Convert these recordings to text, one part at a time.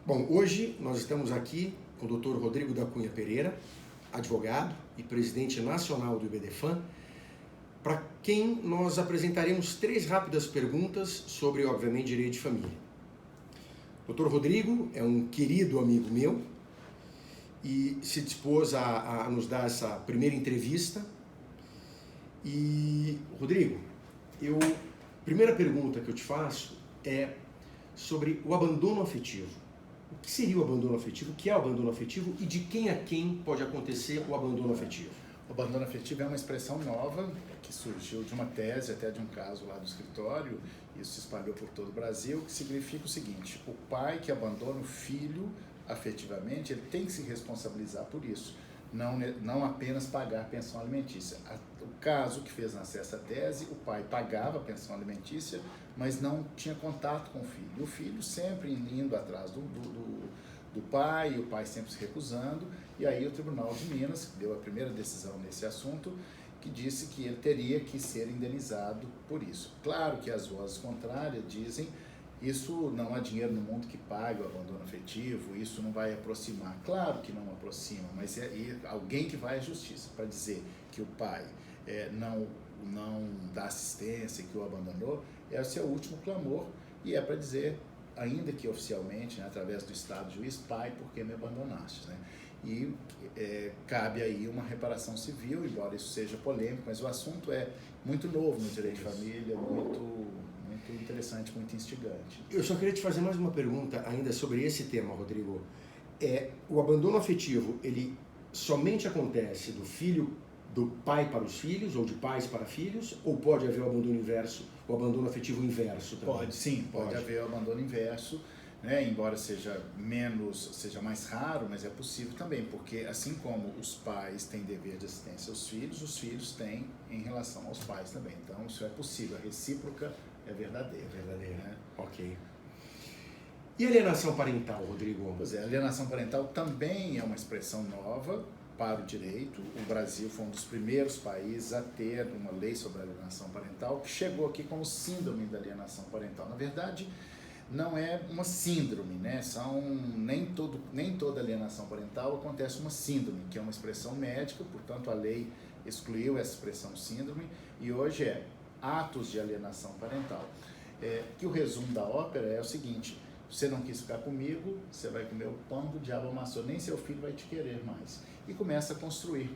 Bom, hoje nós estamos aqui com o Dr. Rodrigo da Cunha Pereira, advogado e presidente nacional do IBDFAN, para quem nós apresentaremos 3 rápidas perguntas sobre, obviamente, direito de família. O Dr. Rodrigo é um querido amigo meu e se dispôs a nos dar essa primeira entrevista. E, Rodrigo, primeira pergunta que eu te faço é sobre o abandono afetivo. O que seria o abandono afetivo? O que é o abandono afetivo e de quem a quem pode acontecer o abandono afetivo? O abandono afetivo é uma expressão nova que surgiu de uma tese, até de um caso lá do escritório, isso se espalhou por todo o Brasil, que significa o seguinte: o pai que abandona o filho afetivamente, ele tem que se responsabilizar por isso, não apenas pagar pensão alimentícia. O caso que fez nascer essa tese, o pai pagava a pensão alimentícia, mas não tinha contato com o filho. E o filho sempre indo atrás do pai, o pai sempre se recusando, e aí o Tribunal de Minas deu a primeira decisão nesse assunto, que disse que ele teria que ser indenizado por isso. Claro que as vozes contrárias dizem: isso não há dinheiro no mundo que pague o abandono afetivo, isso não vai aproximar. Claro que não aproxima, mas alguém que vai à justiça para dizer que o pai não dá assistência, que o abandonou, é o seu último clamor, e é para dizer, ainda que oficialmente, né, através do Estado juiz: pai, por que me abandonaste? Né? E cabe aí uma reparação civil, embora isso seja polêmico, mas o assunto é muito novo no direito de família, muito interessante, muito instigante. Eu só queria te fazer mais uma pergunta ainda sobre esse tema, Rodrigo. O abandono afetivo, ele somente acontece do pai para os filhos, ou de pais para filhos, ou pode haver o abandono inverso, o abandono afetivo inverso também? Pode, sim, pode haver o abandono inverso, né? Embora seja mais raro, mas é possível também, porque assim como os pais têm dever de assistência aos filhos, os filhos têm em relação aos pais também. Então isso é possível, a recíproca é verdadeira. Né? Ok. E alienação parental, Rodrigo? Pois é, alienação parental também é uma expressão nova para o direito. O Brasil foi um dos primeiros países a ter uma lei sobre alienação parental, que chegou aqui como síndrome da alienação parental. Na verdade, não é uma síndrome, né? Nem toda alienação parental acontece uma síndrome, que é uma expressão médica, portanto a lei excluiu essa expressão síndrome, e hoje é atos de alienação parental. Que o resumo da ópera é o seguinte: você não quis ficar comigo, você vai comer o pão do diabo amassou, nem seu filho vai te querer mais. E começa a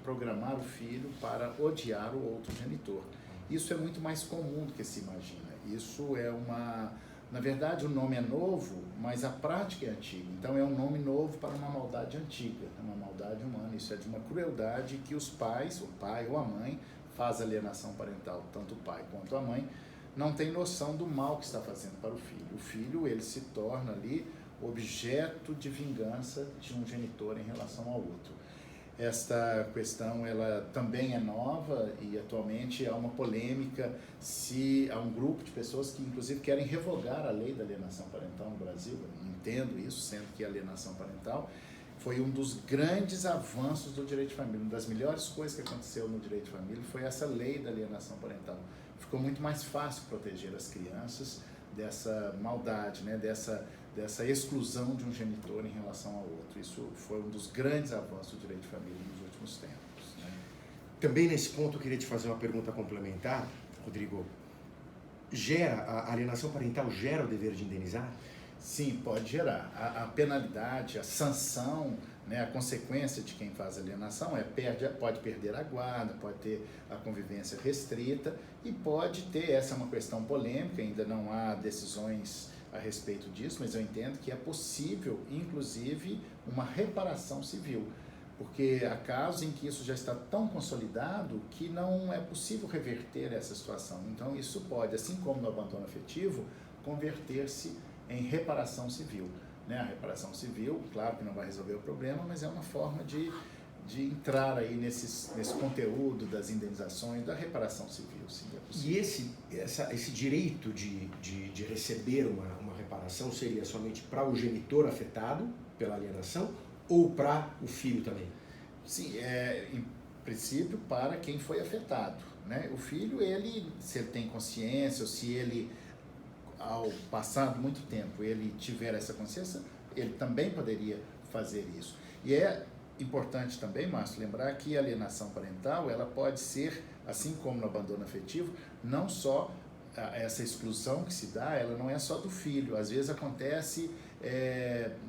programar o filho para odiar o outro genitor. Isso é muito mais comum do que se imagina. Na verdade, o nome é novo, mas a prática é antiga. Então é um nome novo para uma maldade antiga, uma maldade humana. Isso é de uma crueldade que os pais, o pai ou a mãe, faz alienação parental, tanto o pai quanto a mãe, não tem noção do mal que está fazendo para o filho. O filho, ele se torna ali objeto de vingança de um genitor em relação ao outro. Esta questão, ela também é nova, e atualmente há uma polêmica se há um grupo de pessoas que inclusive querem revogar a lei da alienação parental no Brasil. Eu não entendo isso, sendo que a alienação parental foi um dos grandes avanços do direito de família. Uma das melhores coisas que aconteceu no direito de família foi essa lei da alienação parental. Ficou muito mais fácil proteger as crianças dessa maldade, né? dessa exclusão de um genitor em relação ao outro. Isso foi um dos grandes avanços do direito de família nos últimos tempos. Né? Também nesse ponto eu queria te fazer uma pergunta complementar, Rodrigo. A alienação parental gera o dever de indenizar? Sim, pode gerar. A penalidade, a sanção, né, a consequência de quem faz alienação pode perder a guarda, pode ter a convivência restrita, e pode ter, essa é uma questão polêmica, ainda não há decisões a respeito disso, mas eu entendo que é possível, inclusive, uma reparação civil, porque há casos em que isso já está tão consolidado que não é possível reverter essa situação. Então isso pode, assim como no abandono afetivo, converter-se em reparação civil. Né? A reparação civil, claro que não vai resolver o problema, mas é uma forma de entrar aí nesse conteúdo das indenizações, da reparação civil, sim, é possível. E esse direito de receber uma reparação seria somente para o genitor afetado pela alienação ou para o filho também? Sim, em princípio para quem foi afetado. Né? O filho, se ele tem consciência, ou se ele, ao passar muito tempo, ele tiver essa consciência, ele também poderia fazer isso. E é importante também, Márcio, lembrar que a alienação parental, ela pode ser, assim como no abandono afetivo, não só essa exclusão que se dá, ela não é só do filho, às vezes acontece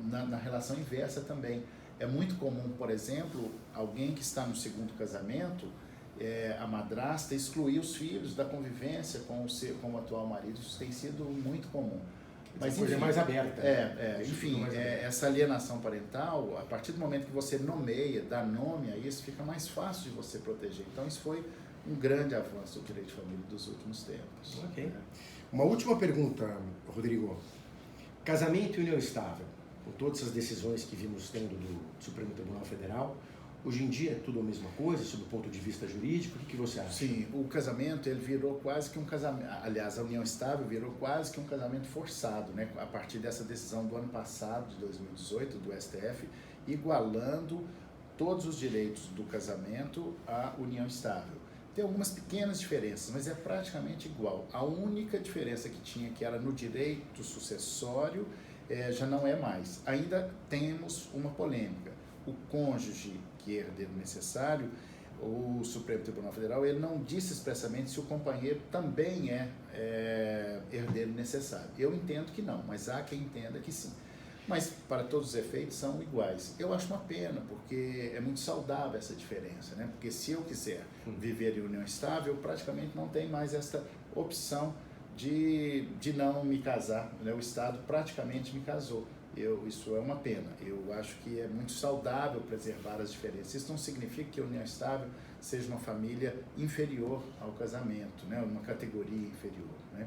na relação inversa também. É muito comum, por exemplo, alguém que está no segundo casamento, a madrasta excluir os filhos da convivência com o atual marido. Isso tem sido muito comum. Mas coisa mais aberta. Enfim, essa alienação parental, a partir do momento que você nomeia, dá nome a isso, fica mais fácil de você proteger. Então isso foi um grande avanço do direito de família dos últimos tempos. Ok. Uma última pergunta, Rodrigo. Casamento e união estável, com todas essas decisões que vimos tendo do Supremo Tribunal Federal, hoje em dia é tudo a mesma coisa, sob o ponto de vista jurídico? O que você acha? Sim, o casamento, ele virou quase que um casamento, aliás, a união estável virou quase que um casamento forçado, né? A partir dessa decisão do ano passado, de 2018, do STF, igualando todos os direitos do casamento à união estável. Tem algumas pequenas diferenças, mas é praticamente igual. A única diferença que tinha, que era no direito sucessório, já não é mais. Ainda temos uma polêmica. O cônjuge que é herdeiro necessário, o Supremo Tribunal Federal, ele não disse expressamente se o companheiro também é herdeiro necessário. Eu entendo que não, mas há quem entenda que sim. Mas, para todos os efeitos, são iguais. Eu acho uma pena, porque é muito saudável essa diferença, né? Porque se eu quiser viver em união estável, eu praticamente não tenho mais essa opção de não me casar, né? O Estado praticamente me casou. Isso é uma pena. Eu acho que é muito saudável preservar as diferenças. Isso não significa que a união estável seja uma família inferior ao casamento, né? Uma categoria inferior, né?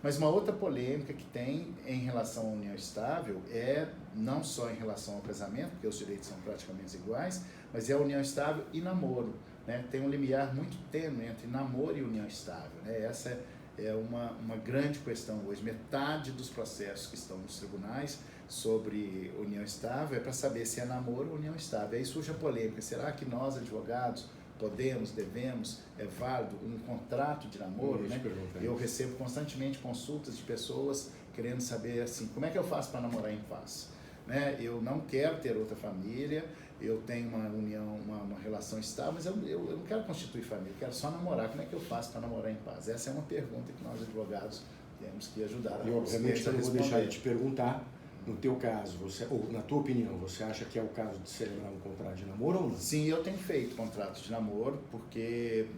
Mas uma outra polêmica que tem em relação à união estável é não só em relação ao casamento, porque os direitos são praticamente iguais, mas é a união estável e namoro, né? Tem um limiar muito tênue entre namoro e união estável, né? Essa é uma grande questão hoje. Metade dos processos que estão nos tribunais sobre união estável é para saber se é namoro ou união estável. Aí surge a polêmica: será que nós, advogados, podemos, devemos, é válido um contrato de namoro, né? Eu recebo constantemente consultas de pessoas querendo saber assim, como é que eu faço para namorar em paz, né? Eu não quero ter outra família, eu tenho uma união, uma relação estável, mas eu não quero constituir família, eu quero só namorar. Como é que eu faço para namorar em paz? Essa é uma pergunta que nós, advogados, temos que ajudar a E obviamente eu não vou deixar de te perguntar. No teu caso, ou na tua opinião, você acha que é o caso de celebrar um contrato de namoro ou não? Sim, eu tenho feito contratos de namoro, porque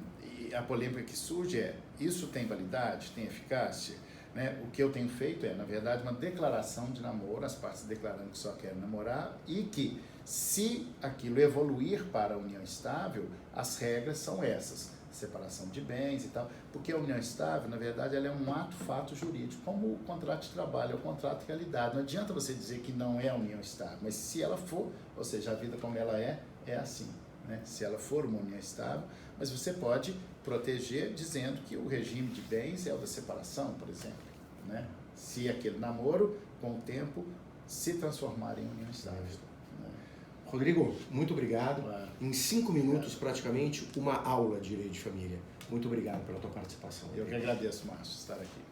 a polêmica que surge é: isso tem validade, tem eficácia? Né? O que eu tenho feito é, na verdade, uma declaração de namoro, as partes declarando que só querem namorar, e que, se aquilo evoluir para a união estável, as regras são essas: separação de bens e tal, porque a união estável, na verdade, ela é um ato-fato jurídico, como o contrato de trabalho, é o contrato de realidade. Não adianta você dizer que não é a união estável, mas se ela for, ou seja, a vida como ela é assim, né? Se ela for uma união estável, mas você pode proteger dizendo que o regime de bens é o da separação, por exemplo, né? Se aquele namoro, com o tempo, se transformar em união estável. Rodrigo, muito obrigado. Em 5 minutos, praticamente, uma aula de direito de família. Muito obrigado pela tua participação. Eu que agradeço, Márcio, estar aqui.